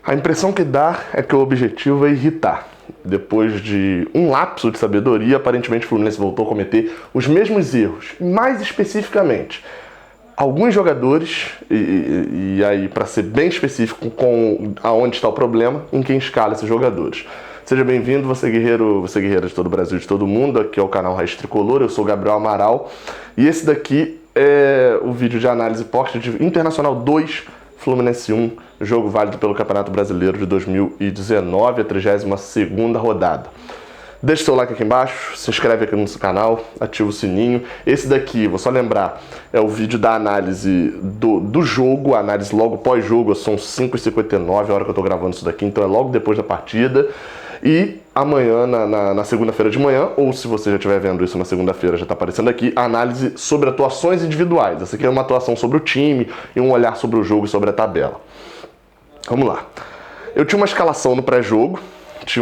A impressão que dá é que o objetivo é irritar. Depois de um lapso de sabedoria, aparentemente o Fluminense voltou a cometer os mesmos erros. Mais especificamente, alguns jogadores, e aí para ser bem específico com aonde está o problema, em quem escala esses jogadores. Seja bem-vindo, você guerreiro, você guerreira de todo o Brasil, de todo mundo. Aqui é o canal Raiz Tricolor, eu sou Gabriel Amaral. E esse daqui é o vídeo de análise posta de Internacional 2, Fluminense 1, jogo válido pelo Campeonato Brasileiro de 2019, a 32ª rodada. Deixa o seu like aqui embaixo, se inscreve aqui no nosso canal, ativa o sininho. Esse daqui, vou só lembrar, é o vídeo da análise do jogo, a análise logo pós-jogo. São 5h59 a hora que eu tô gravando isso daqui, então é logo depois da partida. E amanhã, na segunda-feira de manhã, ou se você já estiver vendo isso na segunda-feira, já está aparecendo aqui, a análise sobre atuações individuais. Essa aqui é uma atuação sobre o time e um olhar sobre o jogo e sobre a tabela. Vamos lá. Eu tinha uma escalação no pré-jogo, que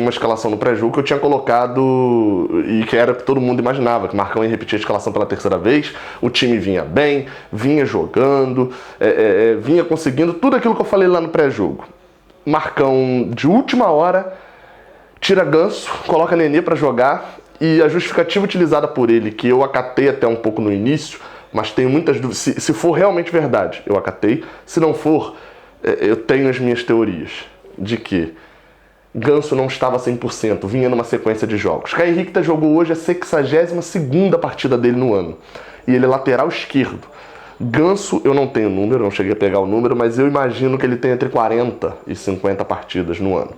eu tinha colocado e que era o que todo mundo imaginava, que o Marcão ia repetir a escalação pela terceira vez, o time vinha bem, vinha jogando, vinha conseguindo tudo aquilo que eu falei lá no pré-jogo. Marcão, de última hora, tira Ganso, coloca Nenê para jogar, e a justificativa utilizada por ele, que eu acatei até um pouco no início, mas tenho muitas dúvidas, se for realmente verdade, eu acatei. Se não for, eu tenho as minhas teorias de que Ganso não estava 100%, vinha numa sequência de jogos. Caio Henrique jogou hoje a 62ª partida dele no ano, e ele é lateral esquerdo. Ganso, eu não tenho número, não cheguei a pegar o número, mas eu imagino que ele tem entre 40 e 50 partidas no ano.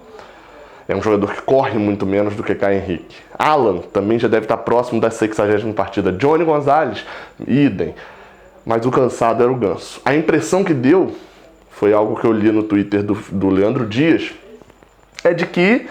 É um jogador que corre muito menos do que Caio Henrique. Alan também já deve estar próximo da 60ª partida. Johnny Gonzalez, idem. Mas o cansado era o Ganso. A impressão que deu, foi algo que eu li no Twitter do Leandro Dias, é de que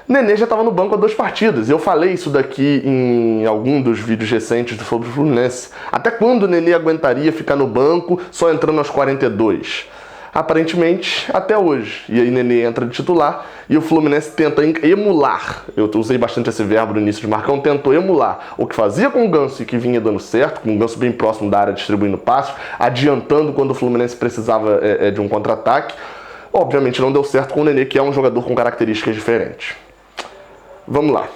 Nenê já estava no banco há 2 partidas. Eu falei isso daqui em algum dos vídeos recentes sobre o Fluminense. Até quando o Nenê aguentaria ficar no banco só entrando aos 42? Aparentemente, até hoje. E aí Nenê entra de titular e o Fluminense tenta emular. Eu usei bastante esse verbo no início de Marcão. Tentou emular o que fazia com o Ganso e que vinha dando certo, com o Ganso bem próximo da área distribuindo passos, adiantando quando o Fluminense precisava de um contra-ataque. Obviamente não deu certo com o Nenê, que é um jogador com características diferentes. Vamos lá.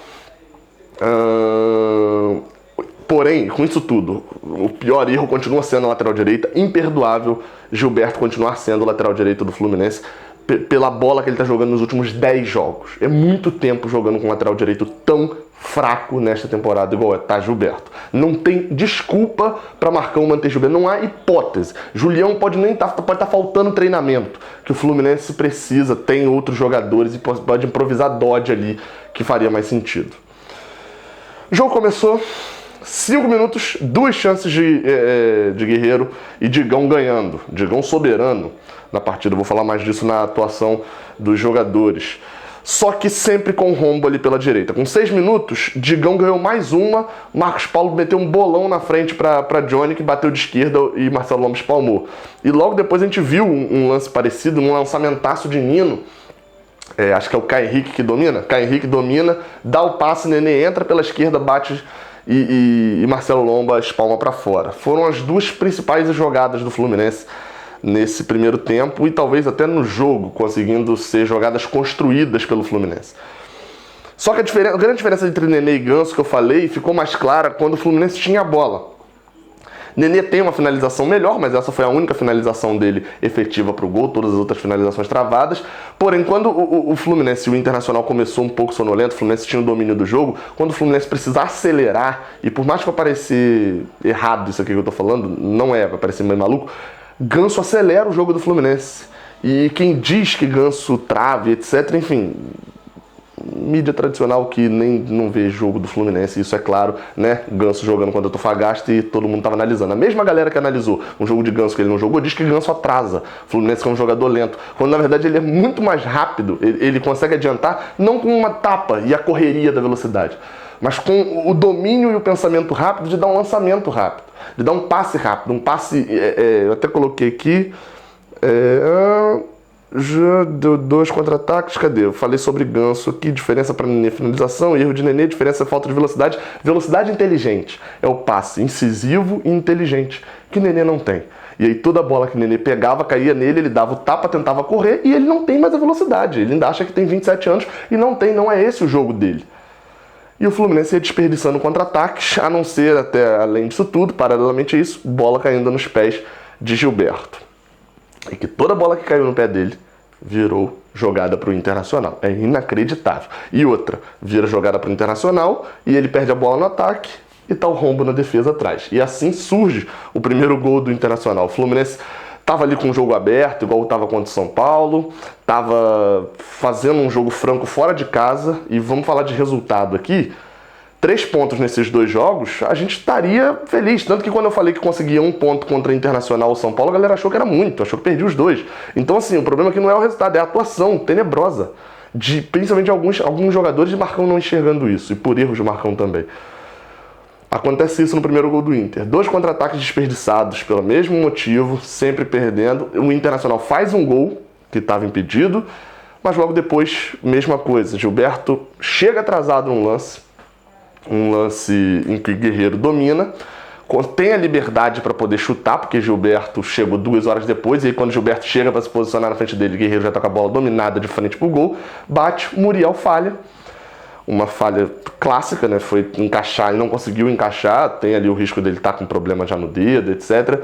Porém, com isso tudo, o pior erro continua sendo a lateral direita. Imperdoável Gilberto continuar sendo o lateral direito do Fluminense pela bola que ele está jogando nos últimos 10 jogos. É muito tempo jogando com um lateral direito tão fraco nesta temporada igual tá Gilberto. Não tem desculpa para Marcão manter Gilberto, não há hipótese. Julião pode estar faltando treinamento, que o Fluminense precisa, tem outros jogadores e pode improvisar Dodge ali, que faria mais sentido. O jogo começou, 5 minutos, 2 chances de Guerreiro e Digão ganhando. Digão soberano na partida. Vou falar mais disso na atuação dos jogadores. Só que sempre com rombo ali pela direita. Com 6 minutos, Digão ganhou mais uma. Marcos Paulo meteu um bolão na frente para Johnny, que bateu de esquerda e Marcelo Lomba espalmou. E logo depois a gente viu um lance parecido, um lançamentaço de Nino. Acho que é o Caio Henrique que domina. Caio Henrique domina, dá o passe, Nenê entra pela esquerda, bate e Marcelo Lomba espalma para fora. Foram as 2 principais jogadas do Fluminense nesse primeiro tempo e talvez até no jogo, conseguindo ser jogadas construídas pelo Fluminense. Só que a grande diferença entre Nenê e Ganso que eu falei ficou mais clara quando o Fluminense tinha a bola. Nenê tem uma finalização melhor, mas essa foi a única finalização dele efetiva para o gol, todas as outras finalizações travadas. Porém, quando o Fluminense e o Internacional começou um pouco sonolento, o Fluminense tinha o domínio do jogo, quando o Fluminense precisar acelerar, e por mais que vai parecer errado isso aqui que eu tô falando, não é, vai parecer meio maluco, Ganso acelera o jogo do Fluminense. E quem diz que Ganso trave, etc., enfim, mídia tradicional que nem não vê jogo do Fluminense, isso é claro, né? Ganso jogando contra o Antofagasta e todo mundo tava analisando. A mesma galera que analisou um jogo de Ganso que ele não jogou, diz que Ganso atrasa. O Fluminense é um jogador lento, quando na verdade ele é muito mais rápido, ele consegue adiantar, não com uma tapa e a correria da velocidade, mas com o domínio e o pensamento rápido de dar um lançamento rápido, de dar um passe rápido, um passe, eu até coloquei aqui, já deu 2 contra-ataques, cadê? Eu falei sobre Ganso aqui, diferença para Nenê, finalização, erro de Nenê, diferença, falta de velocidade. Velocidade inteligente é o passe incisivo e inteligente, que Nenê não tem. E aí toda bola que o Nenê pegava, caía nele, ele dava o tapa, tentava correr e ele não tem mais a velocidade. Ele ainda acha que tem 27 anos e não tem, não é esse o jogo dele. E o Fluminense ia desperdiçando contra-ataques, a não ser, até além disso tudo, paralelamente a isso, bola caindo nos pés de Gilberto. E que toda bola que caiu no pé dele virou jogada para o Internacional. É inacreditável. E outra, vira jogada para o Internacional e ele perde a bola no ataque e tá o rombo na defesa atrás. E assim surge o primeiro gol do Internacional. O Fluminense estava ali com o jogo aberto, igual estava contra o São Paulo, estava fazendo um jogo franco fora de casa, e vamos falar de resultado aqui. 3 pontos nesses 2 jogos, a gente estaria feliz. Tanto que quando eu falei que conseguia 1 ponto contra Internacional ou São Paulo, a galera achou que era muito, achou que perdi os 2. Então assim, o problema aqui não é o resultado, é a atuação tenebrosa, principalmente alguns jogadores de Marcão não enxergando isso, e por erros de Marcão também. Acontece isso no primeiro gol do Inter. 2 contra-ataques desperdiçados pelo mesmo motivo, sempre perdendo. O Internacional faz um gol, que estava impedido, mas logo depois, mesma coisa. Gilberto chega atrasado num lance, em que Guerreiro domina, tem a liberdade para poder chutar, porque Gilberto chegou 2 horas depois, e aí quando Gilberto chega para se posicionar na frente dele, Guerreiro já está com a bola dominada de frente pro gol, bate, Muriel falha. Uma falha clássica, né? Foi encaixar e não conseguiu encaixar. Tem ali o risco dele estar com problema já no dedo, etc.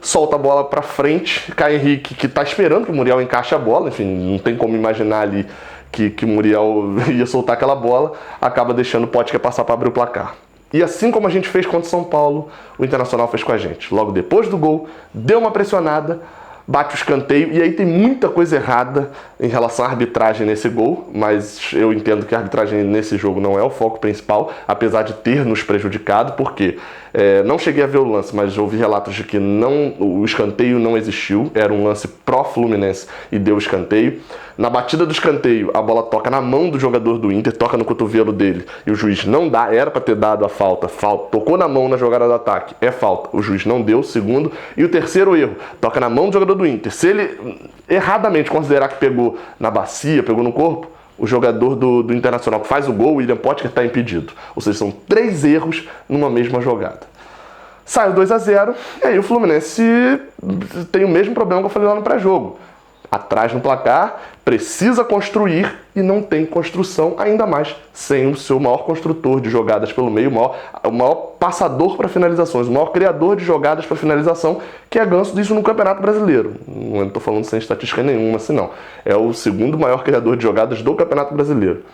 Solta a bola pra frente. Caio Henrique, que tá esperando que o Muriel encaixe a bola. Enfim, não tem como imaginar ali que o Muriel ia soltar aquela bola. Acaba deixando o Potker passar para abrir o placar. E assim como a gente fez contra o São Paulo, o Internacional fez com a gente. Logo depois do gol, deu uma pressionada, bate o escanteio, e aí tem muita coisa errada em relação à arbitragem nesse gol, mas eu entendo que a arbitragem nesse jogo não é o foco principal, apesar de ter nos prejudicado, porque não cheguei a ver o lance, mas ouvi relatos de que o escanteio não existiu, era um lance pró-Fluminense e deu escanteio. Na batida do escanteio, a bola toca na mão do jogador do Inter, toca no cotovelo dele, e o juiz não dá, era para ter dado a falta, tocou na mão na jogada do ataque, é falta, o juiz não deu, segundo. E o terceiro erro, toca na mão do jogador do Inter. Se ele erradamente considerar que pegou na bacia, pegou no corpo, o jogador do Internacional que faz o gol, o William Potker, está impedido. Ou seja, são 3 erros numa mesma jogada. Sai o 2-0, e aí o Fluminense tem o mesmo problema que eu falei lá no pré-jogo. Atrás no placar, precisa construir e não tem construção, ainda mais sem o seu maior construtor de jogadas pelo meio, o maior passador para finalizações, o maior criador de jogadas para finalização, que é Ganso, disso no Campeonato Brasileiro. Não estou falando sem estatística nenhuma, assim não. É o segundo maior criador de jogadas do Campeonato Brasileiro.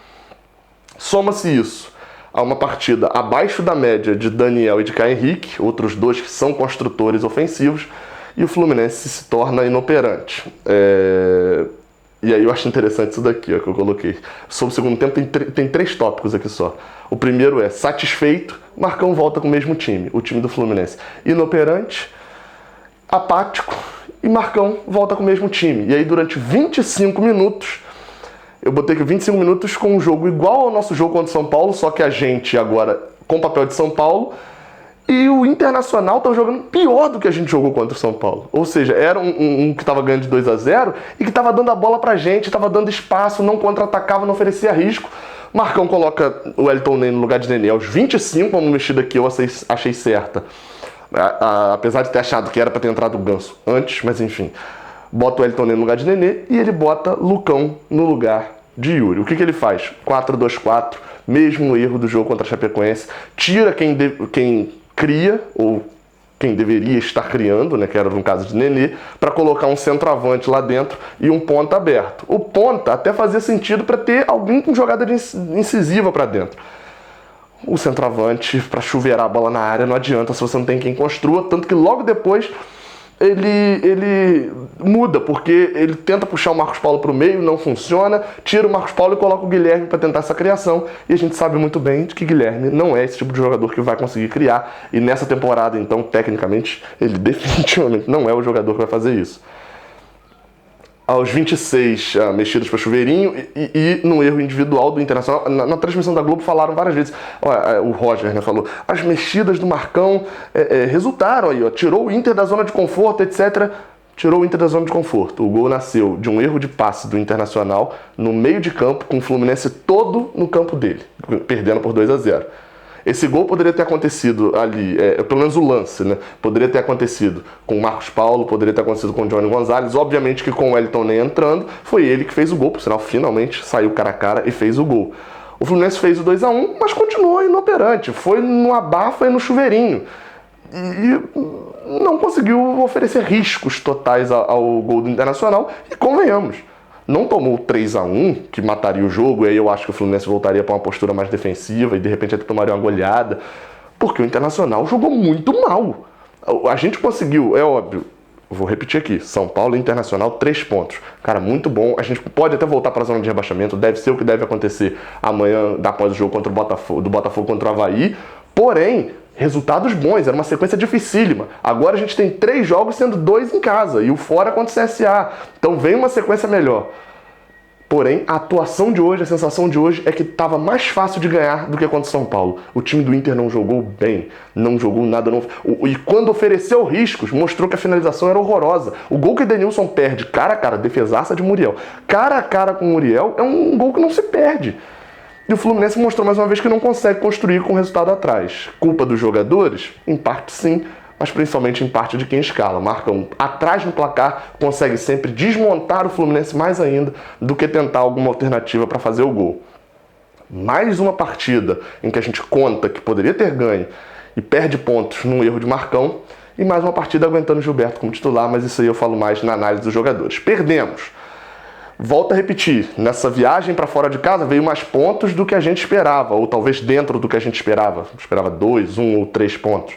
Soma-se isso a uma partida abaixo da média de Daniel e de Caio Henrique, outros 2 que são construtores ofensivos, e o Fluminense se torna inoperante. E aí eu acho interessante isso daqui, ó, que eu coloquei. Sobre o segundo tempo tem 3 tópicos aqui só. O primeiro é satisfeito, Marcão volta com o mesmo time, o time do Fluminense. Inoperante, apático, e Marcão volta com o mesmo time. E aí durante 25 minutos, eu botei aqui 25 minutos com um jogo igual ao nosso jogo contra o São Paulo, só que a gente agora com o papel de São Paulo, e o Internacional estava jogando pior do que a gente jogou contra o São Paulo. Ou seja, era um que estava ganhando de 2-0 e que estava dando a bola pra gente, estava dando espaço, não contra-atacava, não oferecia risco. Marcão coloca o Wellington Ney no lugar de Nenê aos 25, uma mexida que eu achei certa. Apesar de ter achado que era para ter entrado o Ganso antes, mas enfim. Bota o Wellington Ney no lugar de Nenê e ele bota Lucão no lugar de Yuri. O que ele faz? 4-2-4, mesmo erro do jogo contra a Chapecoense. Tira quem cria, ou quem deveria estar criando, né, que era no caso de Nenê, para colocar um centroavante lá dentro e um ponta aberto. O ponta até fazia sentido para ter alguém com jogada incisiva para dentro. O centroavante, para chuveirar a bola na área, não adianta se você não tem quem construa, tanto que logo depois ele muda, porque ele tenta puxar o Marcos Paulo para o meio, não funciona, tira o Marcos Paulo e coloca o Guilherme para tentar essa criação, e a gente sabe muito bem de que Guilherme não é esse tipo de jogador que vai conseguir criar, e nessa temporada, então, tecnicamente, ele definitivamente não é o jogador que vai fazer isso. Aos 26, mexidas para chuveirinho e no erro individual do Internacional. Na transmissão da Globo falaram várias vezes, o Roger, né, falou, as mexidas do Marcão resultaram aí, tirou o Inter da zona de conforto, etc. Tirou o Inter da zona de conforto. O gol nasceu de um erro de passe do Internacional no meio de campo, com o Fluminense todo no campo dele, perdendo por 2-0. Esse gol poderia ter acontecido ali, pelo menos o lance, né? Poderia ter acontecido com o Marcos Paulo, poderia ter acontecido com o Johnny Gonzalez. Obviamente que com o Wellington nem entrando, foi ele que fez o gol. Por sinal, finalmente saiu cara a cara e fez o gol. O Fluminense fez o 2-1, mas continuou inoperante. Foi no abafa e no chuveirinho. E não conseguiu oferecer riscos totais ao gol do Internacional. E convenhamos, não tomou o 3-1, que mataria o jogo, e aí eu acho que o Fluminense voltaria para uma postura mais defensiva e de repente até tomaria uma goleada, porque o Internacional jogou muito mal. A gente conseguiu, é óbvio, vou repetir aqui, São Paulo e Internacional, 3 pontos. Cara, muito bom. A gente pode até voltar para a zona de rebaixamento, deve ser o que deve acontecer amanhã, após o jogo contra o Botafogo, do Botafogo contra o Avaí. Porém, resultados bons, era uma sequência dificílima. Agora a gente tem 3 jogos, sendo 2 em casa, e o fora contra o CSA. Então vem uma sequência melhor. Porém, a atuação de hoje, a sensação de hoje é que estava mais fácil de ganhar do que contra o São Paulo. O time do Inter não jogou bem, não jogou nada. E quando ofereceu riscos, mostrou que a finalização era horrorosa. O gol que o Edenilson perde cara a cara, defesaça de Muriel, cara a cara com o Muriel, é um gol que não se perde. E o Fluminense mostrou mais uma vez que não consegue construir com o resultado atrás. Culpa dos jogadores? Em parte sim, mas principalmente em parte de quem escala. Marcam atrás no placar, consegue sempre desmontar o Fluminense mais ainda do que tentar alguma alternativa para fazer o gol. Mais uma partida em que a gente conta que poderia ter ganho e perde pontos num erro de Marcão, e mais uma partida aguentando Gilberto como titular, mas isso aí eu falo mais na análise dos jogadores. Perdemos. Volto a repetir, nessa viagem para fora de casa veio mais pontos do que a gente esperava, ou talvez dentro do que a gente esperava. Esperava 2, 1 ou 3 pontos.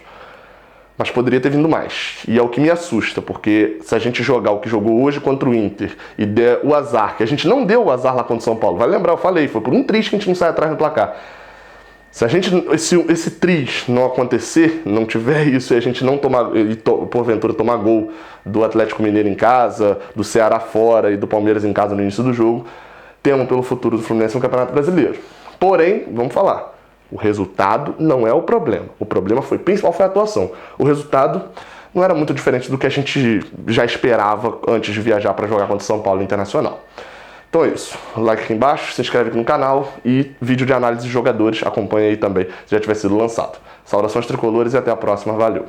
Mas poderia ter vindo mais. E é o que me assusta, porque se a gente jogar o que jogou hoje contra o Inter e der o azar, que a gente não deu o azar lá contra o São Paulo, vai lembrar, eu falei, foi por um triz que a gente não sai atrás no placar. Se a gente, esse triz não acontecer, não tiver isso, e a gente não tomar, porventura tomar gol do Atlético Mineiro em casa, do Ceará fora e do Palmeiras em casa no início do jogo, temos pelo futuro do Fluminense no Campeonato Brasileiro. Porém, vamos falar, o resultado não é o problema. O problema principal foi a atuação. O resultado não era muito diferente do que a gente já esperava antes de viajar para jogar contra o São Paulo Internacional. Então é isso, like aqui embaixo, se inscreve aqui no canal e vídeo de análise de jogadores, acompanha aí também, se já tiver sido lançado. Saudações tricolores e até a próxima, valeu!